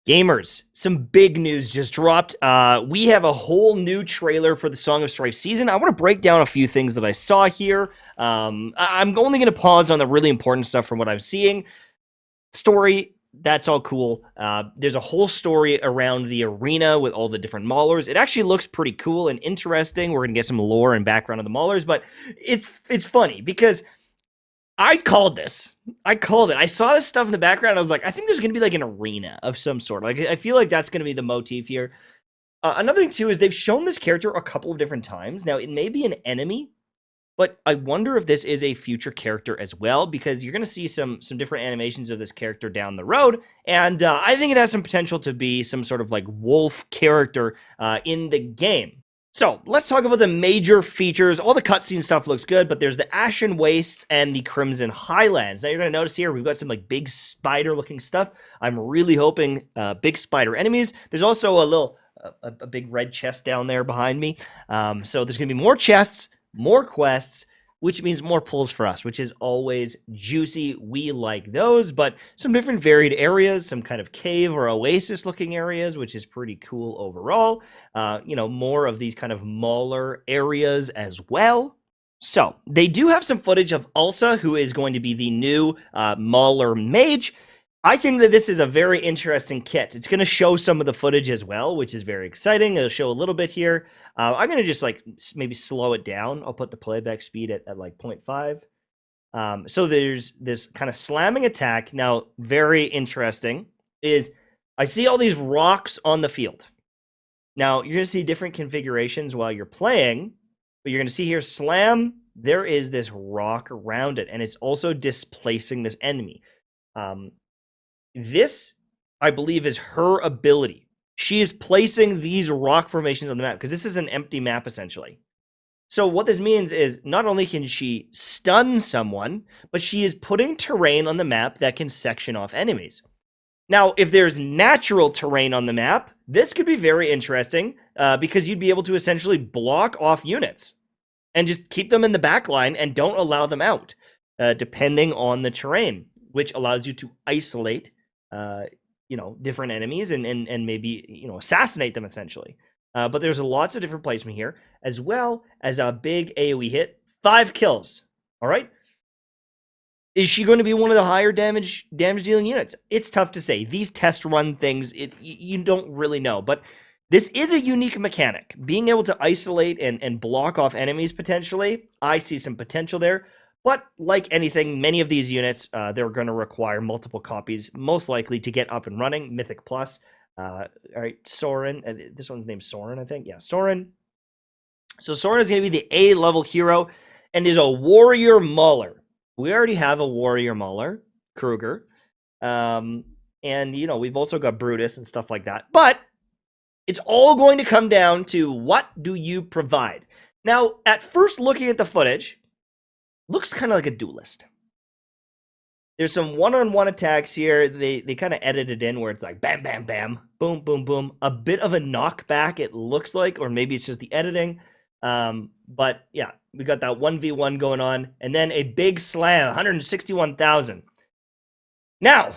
Gamers, some big news just dropped. We have a whole new trailer for the Song of Strife season. I want to break down a few things that I saw here. I'm only going to pause on the really important stuff from what I'm seeing. Story, that's all cool. There's a whole story around the arena with all the different maulers. It actually looks pretty cool and interesting. We're going to get some lore and background of the maulers, but it's funny because I called this. I called it. I saw this stuff in the background. I was like, I think there's going to be like an arena of some sort. Like, I feel like that's going to be the motif here. Another thing, too, is they've shown this character a couple of different times. Now, it may be an enemy, but I wonder if this is a future character as well, because you're going to see some different animations of this character down the road. And I think it has some potential to be some sort of like wolf character in the game. So, let's talk about the major features. All the cutscene stuff looks good, but there's the Ashen Wastes and the Crimson Highlands. Now, you're going to notice here, we've got some like big spider-looking stuff. I'm really hoping big spider enemies. There's also a big red chest down there behind me. So, there's going to be more chests, more quests, which means more pulls for us, which is always juicy. We like those, but some different varied areas, some kind of cave or oasis looking areas, which is pretty cool overall. More of these kind of mauler areas as well. So they do have some footage of Ulsa, who is going to be the new mauler mage. I think that this is a very interesting kit. It's going to show some of the footage as well, which is very exciting. It'll show a little bit here. I'm going to just like maybe slow it down. I'll put the playback speed at like 0.5. So there's this kind of slamming attack. Now, very interesting is I see all these rocks on the field. Now, you're going to see different configurations while you're playing, but you're going to see here slam. There is this rock around it, and it's also displacing this enemy. This, I believe, is her ability. She is placing these rock formations on the map because this is an empty map, essentially. So what this means is not only can she stun someone, but she is putting terrain on the map that can section off enemies. Now, if there's natural terrain on the map, this could be very interesting because you'd be able to essentially block off units and just keep them in the back line and don't allow them out, depending on the terrain, which allows you to isolate different enemies and maybe, assassinate them essentially. But there's lots of different placement here, as well as a big AoE hit. 5 kills. All right. Is she going to be one of the higher damage dealing units? It's tough to say. These test run things, you don't really know. But this is a unique mechanic. Being able to isolate and block off enemies potentially, I see some potential there. But like anything, many of these units, they're going to require multiple copies, most likely to get up and running. Mythic Plus. All right, Soren. This one's named Soren, I think. Yeah, Soren. So Soren is going to be the A-level hero and is a warrior mauler. We already have a warrior mauler, Kruger. And, we've also got Brutus and stuff like that. But it's all going to come down to what do you provide. Now, at first looking at the footage, looks kind of like a duelist. There's some one-on-one attacks here. They kind of edited in where it's like bam, bam, bam, boom, boom, boom. A bit of a knockback, it looks like, or maybe it's just the editing. But yeah, we got that 1v1 going on, and then a big slam, 161,000. Now,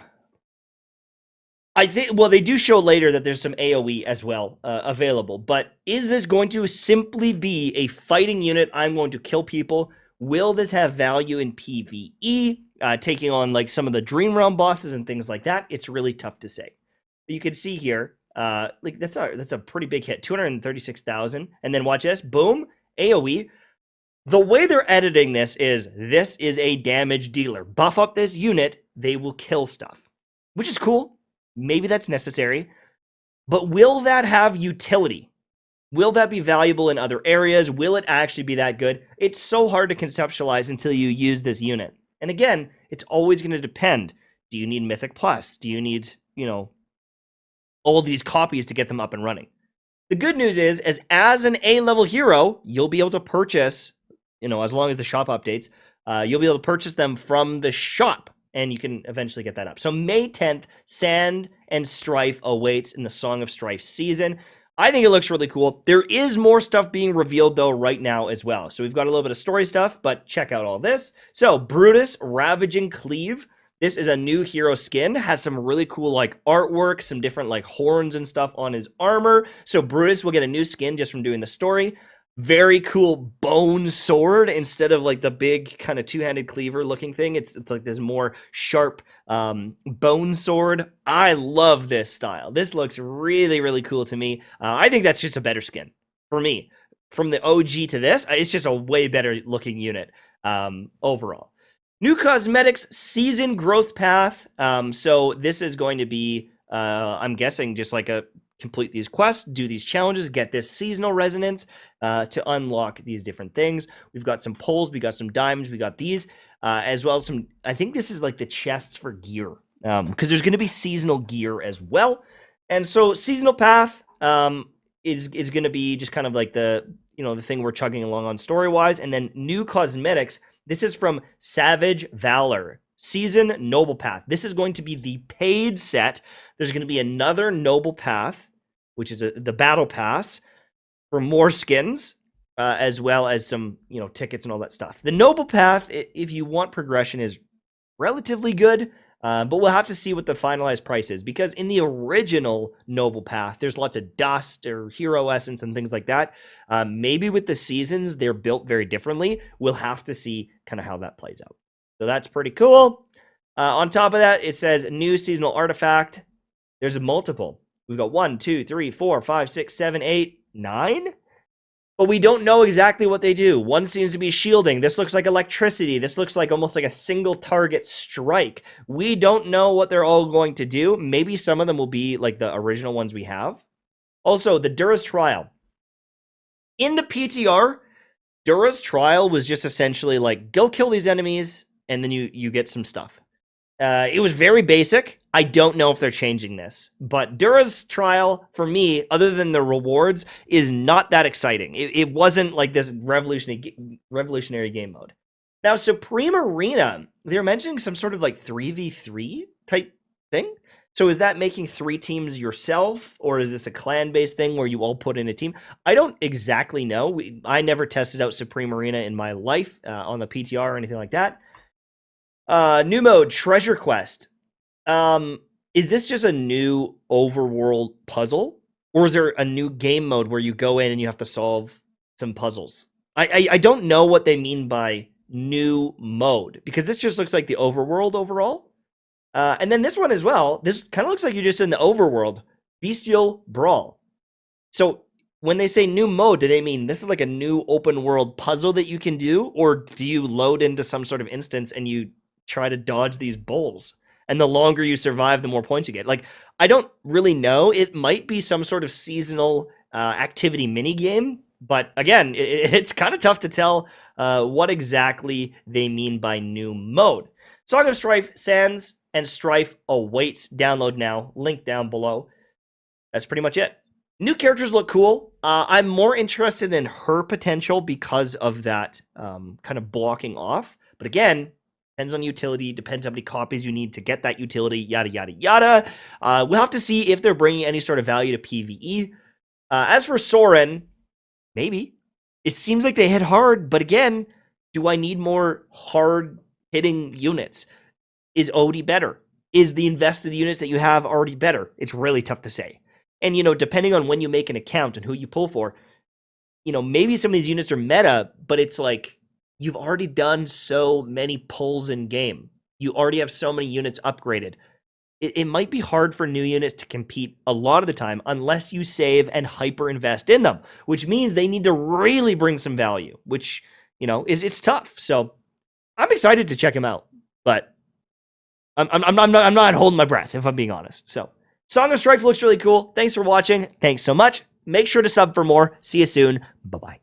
I think, well, they do show later that there's some AoE as well available, but is this going to simply be a fighting unit? I'm going to kill people. Will this have value in PvE, taking on like some of the Dream Realm bosses and things like that? It's really tough to say. But you can see here, that's a pretty big hit, 236,000. And then watch this, boom, AoE. The way they're editing this is a damage dealer. Buff up this unit, they will kill stuff, which is cool. Maybe that's necessary. But will that have utility? Will that be valuable in other areas? Will it actually be that good? It's so hard to conceptualize until you use this unit. And again, it's always going to depend. Do you need Mythic Plus? Do you need, all these copies to get them up and running? The good news is, as an A-level hero, you'll be able to purchase, as long as the shop updates, you'll be able to purchase them from the shop, and you can eventually get that up. So May 10th, Sand and Strife awaits in the Song of Strife season. I think it looks really cool. There is more stuff being revealed, though, right now as well. So we've got a little bit of story stuff, but check out all this. So Brutus, Ravaging Cleave. This is a new hero skin, has some really cool like artwork, some different like horns and stuff on his armor. So Brutus will get a new skin just from doing the story. Very cool bone sword instead of like the big kind of two-handed cleaver looking thing. It's like this more sharp bone sword. I love this style. This looks really, really cool to me. I think that's just a better skin for me. From the OG to this, it's just a way better looking unit overall. New cosmetics, season growth path. So this is going to be, I'm guessing, just like a complete these quests, do these challenges, get this seasonal resonance to unlock these different things. We've got some poles, we got some diamonds, we got these, as well as some, I think this is like the chests for gear, because there's going to be seasonal gear as well. And so seasonal path is going to be just kind of like the, the thing we're chugging along on story-wise. And then new cosmetics, this is from Savage Valor. Season Noble Path. This is going to be the paid set. There's going to be another Noble Path, which is the Battle Pass, for more skins, as well as some, tickets and all that stuff. The Noble Path, if you want progression, is relatively good, but we'll have to see what the finalized price is, because in the original Noble Path, there's lots of dust or hero essence and things like that. Maybe with the seasons, they're built very differently. We'll have to see kind of how that plays out. So that's pretty cool. On top of that, it says new seasonal artifact. There's a multiple. We've got 1, 2, 3, 4, 5, 6, 7, 8, 9. But we don't know exactly what they do. One seems to be shielding. This looks like electricity. This looks like almost like a single target strike. We don't know what they're all going to do. Maybe some of them will be like the original ones we have. Also, the Dura's Trial. In the PTR, Dura's Trial was just essentially like, go kill these enemies, and then you get some stuff. It was very basic. I don't know if they're changing this, but Dura's Trial, for me, other than the rewards, is not that exciting. It wasn't like this revolutionary game mode. Now, Supreme Arena, they're mentioning some sort of like 3v3 type thing. So is that making 3 teams yourself, or is this a clan-based thing where you all put in a team? I don't exactly know. I never tested out Supreme Arena in my life on the PTR or anything like that. New mode, Treasure Quest. Is this just a new overworld puzzle? Or is there a new game mode where you go in and you have to solve some puzzles? I don't know what they mean by new mode, because this just looks like the overworld overall. And then this one as well, this kind of looks like you're just in the overworld. Bestial Brawl. So when they say new mode, do they mean this is like a new open world puzzle that you can do? Or do you load into some sort of instance and you try to dodge these bowls, and the longer you survive, the more points you get? Like, I don't really know. It might be some sort of seasonal activity mini game, but again, it's kind of tough to tell what exactly they mean by new mode. Song of Strife, Sands and Strife awaits download now. Link down below. That's pretty much it. New characters look cool. I'm more interested in her potential because of that kind of blocking off. But again, depends on utility, depends how many copies you need to get that utility, yada, yada, yada. We'll have to see if they're bringing any sort of value to PvE. As for Soren, maybe. It seems like they hit hard, but again, do I need more hard-hitting units? Is Odie better? Is the invested units that you have already better? It's really tough to say. And, depending on when you make an account and who you pull for, maybe some of these units are meta, but it's like, you've already done so many pulls in game. You already have so many units upgraded. It might be hard for new units to compete a lot of the time unless you save and hyper invest in them, which means they need to really bring some value, which, it's tough. So I'm excited to check them out, but I'm not holding my breath, if I'm being honest. So Song of Strife looks really cool. Thanks for watching. Thanks so much. Make sure to sub for more. See you soon. Bye-bye.